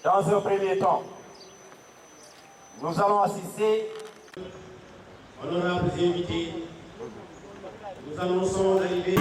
Dans un premier temps, nous allons assister. Honorables invités, nous annonçons l'arrivée.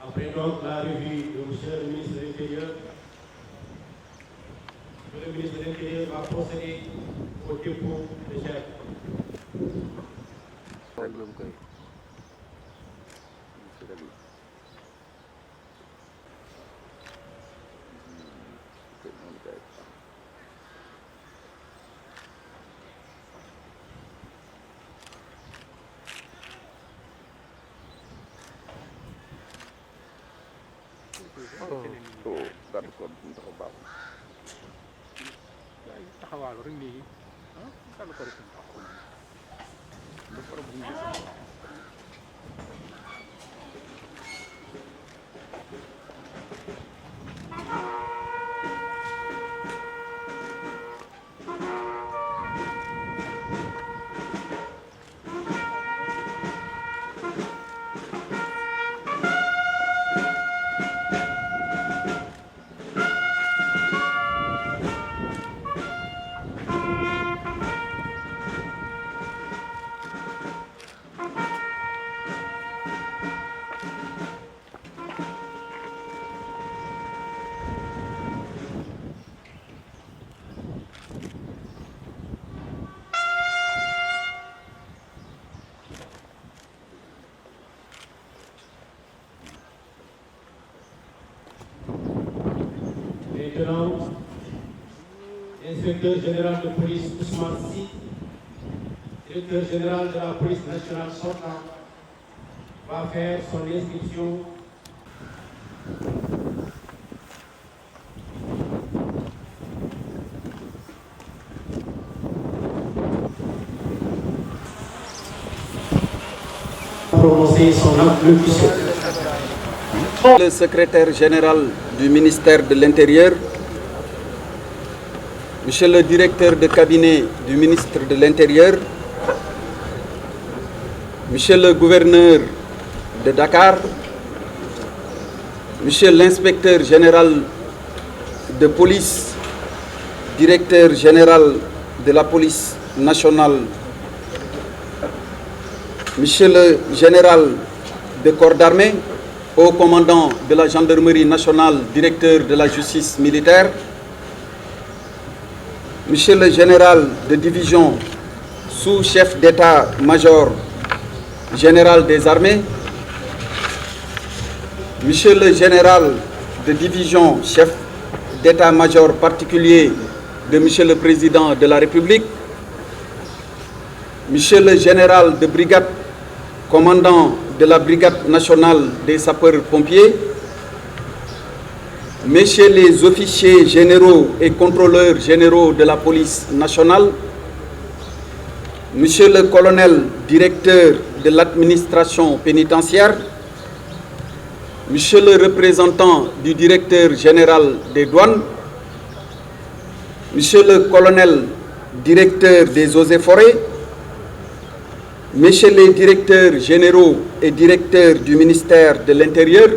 Après donc la revue de M. le ministre de l'Intérieur, le ministre de l'Intérieur va procéder au dépôt de chèques. Maintenant, l'inspecteur général de police Ousmane Sy, directeur général de la police nationale sortant, va faire son inscription. Prononcer son allocution. Le secrétaire général du ministère de l'Intérieur, Monsieur le directeur de cabinet du ministre de l'Intérieur, Monsieur le gouverneur de Dakar, Monsieur l'inspecteur général de police, directeur général de la police nationale, Monsieur le général de corps d'armée, haut commandant de la gendarmerie nationale, directeur de la justice militaire, Monsieur le général de division, sous-chef d'état-major général des armées, Monsieur le général de division, chef d'état-major particulier de Monsieur le Président de la République, Monsieur le Général de Brigade, commandant de la Brigade nationale des sapeurs-pompiers, Messieurs les officiers généraux et contrôleurs généraux de la police nationale, Monsieur le colonel directeur de l'administration pénitentiaire, Monsieur le représentant du directeur général des douanes, Monsieur le colonel directeur des eaux et forêts, Messieurs les directeurs généraux et directeurs du ministère de l'Intérieur,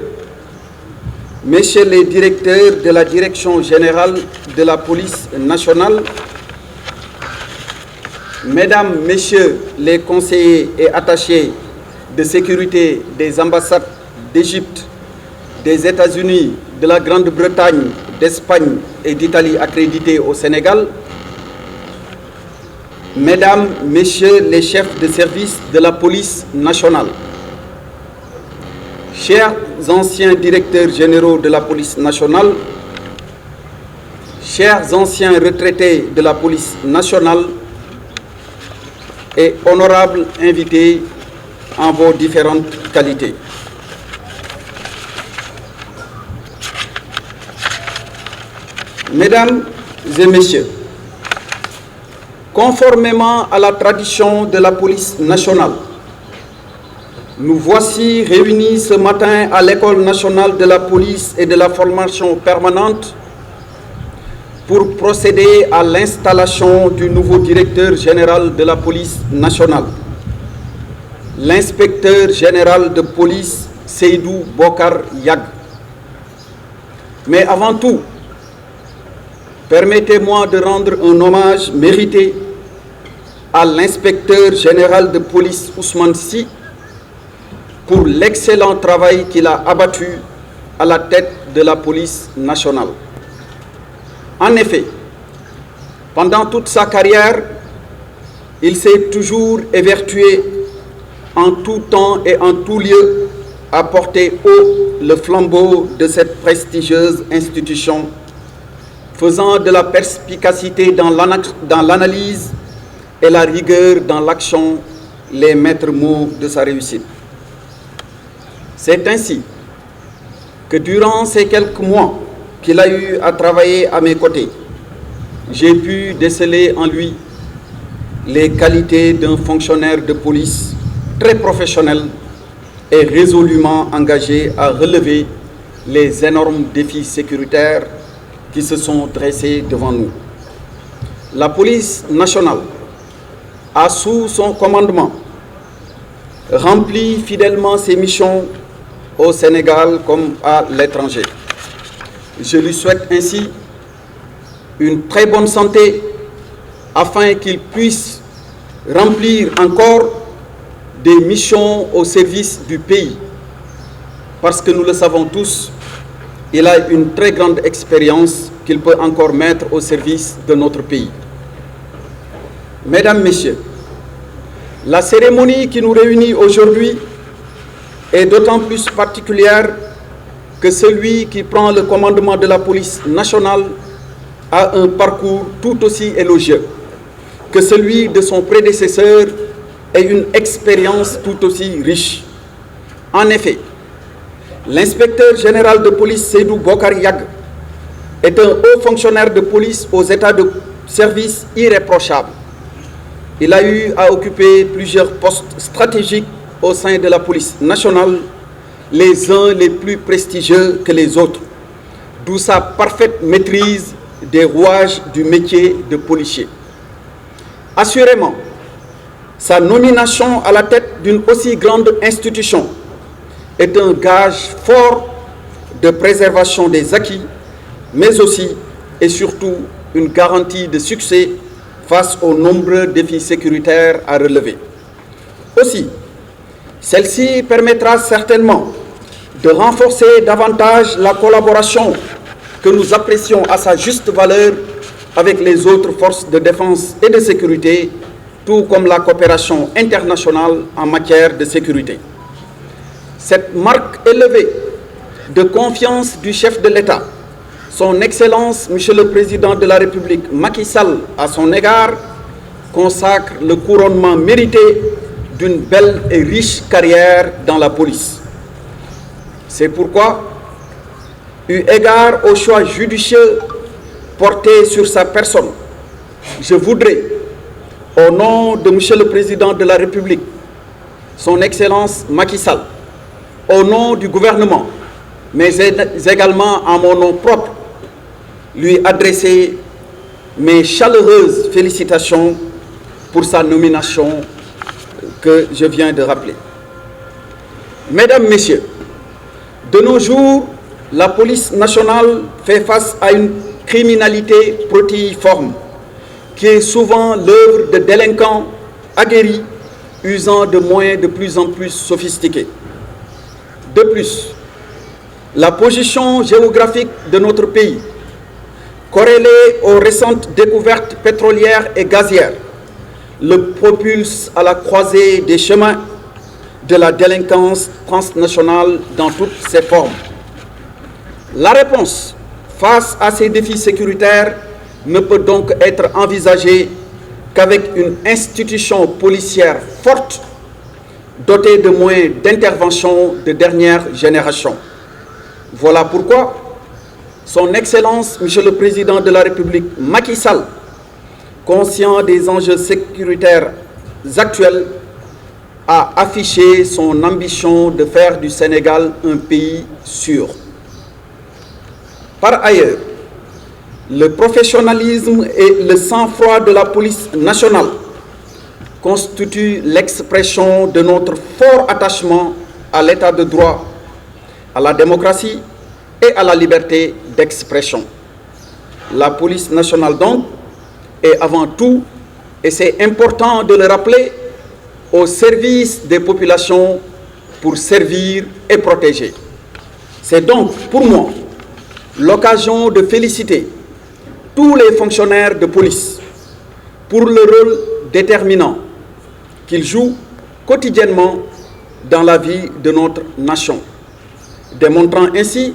Messieurs les directeurs de la Direction générale de la police nationale, Mesdames, Messieurs les conseillers et attachés de sécurité des ambassades d'Égypte, des États-Unis, de la Grande-Bretagne, d'Espagne et d'Italie accrédités au Sénégal, Mesdames, Messieurs les chefs de service de la police nationale, chers anciens directeurs généraux de la police nationale, chers anciens retraités de la police nationale et honorables invités en vos différentes qualités. Mesdames et Messieurs, conformément à la tradition de la police nationale, nous voici réunis ce matin à l'École nationale de la police et de la formation permanente pour procéder à l'installation du nouveau directeur général de la police nationale, l'inspecteur général de police Seydou Bokar Yag. Mais avant tout, permettez-moi de rendre un hommage mérité à l'inspecteur général de police Ousmane Sy pour l'excellent travail qu'il a abattu à la tête de la police nationale. En effet, pendant toute sa carrière, il s'est toujours évertué en tout temps et en tout lieu à porter haut le flambeau de cette prestigieuse institution, faisant de la perspicacité dans l'analyse et la rigueur dans l'action les maîtres mots de sa réussite. C'est ainsi que durant ces quelques mois qu'il a eu à travailler à mes côtés, j'ai pu déceler en lui les qualités d'un fonctionnaire de police très professionnel et résolument engagé à relever les énormes défis sécuritaires qui se sont dressés devant nous. La police nationale a, sous son commandement, rempli fidèlement ses missions au Sénégal comme à l'étranger. Je lui souhaite ainsi une très bonne santé afin qu'il puisse remplir encore des missions au service du pays. Parce que nous le savons tous, il a une très grande expérience qu'il peut encore mettre au service de notre pays. Mesdames, Messieurs, la cérémonie qui nous réunit aujourd'hui est d'autant plus particulière que celui qui prend le commandement de la police nationale a un parcours tout aussi élogieux que celui de son prédécesseur et une expérience tout aussi riche. En effet, l'inspecteur général de police Seydou Bokar Yag est un haut fonctionnaire de police aux états de service irréprochables. Il a eu à occuper plusieurs postes stratégiques au sein de la police nationale, les uns les plus prestigieux que les autres, d'où sa parfaite maîtrise des rouages du métier de policier. Assurément, sa nomination à la tête d'une aussi grande institution est un gage fort de préservation des acquis, mais aussi et surtout une garantie de succès face aux nombreux défis sécuritaires à relever. Aussi, celle-ci permettra certainement de renforcer davantage la collaboration que nous apprécions à sa juste valeur avec les autres forces de défense et de sécurité, tout comme la coopération internationale en matière de sécurité. Cette marque élevée de confiance du chef de l'État Son Excellence, Monsieur le Président de la République, Macky Sall, à son égard, consacre le couronnement mérité d'une belle et riche carrière dans la police. C'est pourquoi, eu égard au choix judicieux porté sur sa personne, je voudrais, au nom de Monsieur le Président de la République, Son Excellence Macky Sall, au nom du gouvernement, mais également en mon nom propre, lui adresser mes chaleureuses félicitations pour sa nomination que je viens de rappeler. Mesdames, Messieurs, de nos jours, la police nationale fait face à une criminalité protéiforme qui est souvent l'œuvre de délinquants aguerris usant de moyens de plus en plus sophistiqués. De plus, la position géographique de notre pays, corrélée aux récentes découvertes pétrolières et gazières, le propulse à la croisée des chemins de la délinquance transnationale dans toutes ses formes. La réponse face à ces défis sécuritaires ne peut donc être envisagée qu'avec une institution policière forte, dotée de moyens d'intervention de dernière génération. Voilà pourquoi Son Excellence, Monsieur le Président de la République, Macky Sall, conscient des enjeux sécuritaires actuels, a affiché son ambition de faire du Sénégal un pays sûr. Par ailleurs, le professionnalisme et le sang-froid de la police nationale constituent l'expression de notre fort attachement à l'état de droit, à la démocratie et à la liberté d'expression. La police nationale, donc, est avant tout, et c'est important de le rappeler, au service des populations pour servir et protéger. C'est donc, pour moi, l'occasion de féliciter tous les fonctionnaires de police pour le rôle déterminant qu'ils jouent quotidiennement dans la vie de notre nation, démontrant ainsi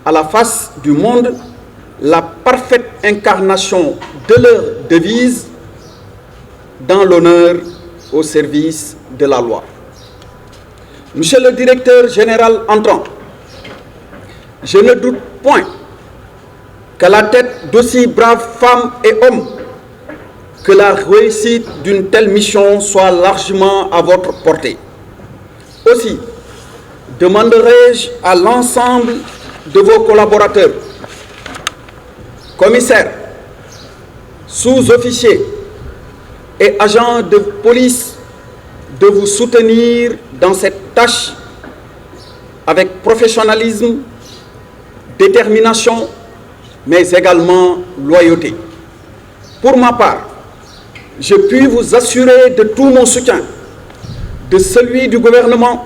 à la face du monde la parfaite incarnation de leur devise dans l'honneur au service de la loi. Monsieur le directeur général entrant, je ne doute point qu'à la tête d'aussi braves femmes et hommes, que la réussite d'une telle mission soit largement à votre portée. Aussi, demanderai-je à l'ensemble de vos collaborateurs, commissaires, sous-officiers et agents de police de vous soutenir dans cette tâche avec professionnalisme, détermination, mais également loyauté. Pour ma part, je puis vous assurer de tout mon soutien, de celui du gouvernement,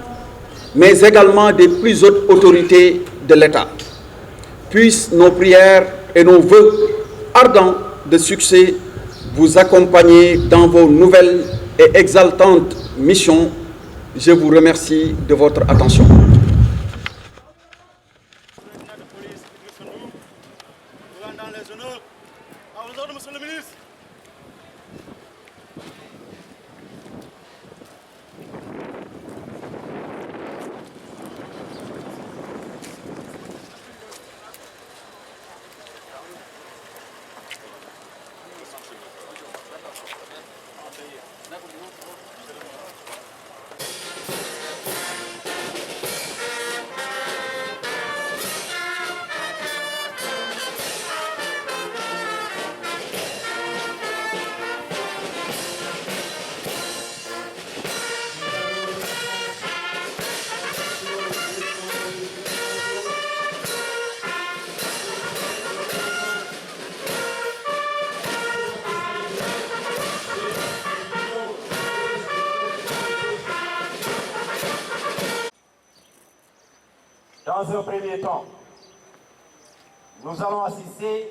mais également des plus hautes autorités de l'État. Puissent nos prières et nos vœux ardents de succès vous accompagner dans vos nouvelles et exaltantes missions. Je vous remercie de votre attention. Dans un premier temps, nous allons assister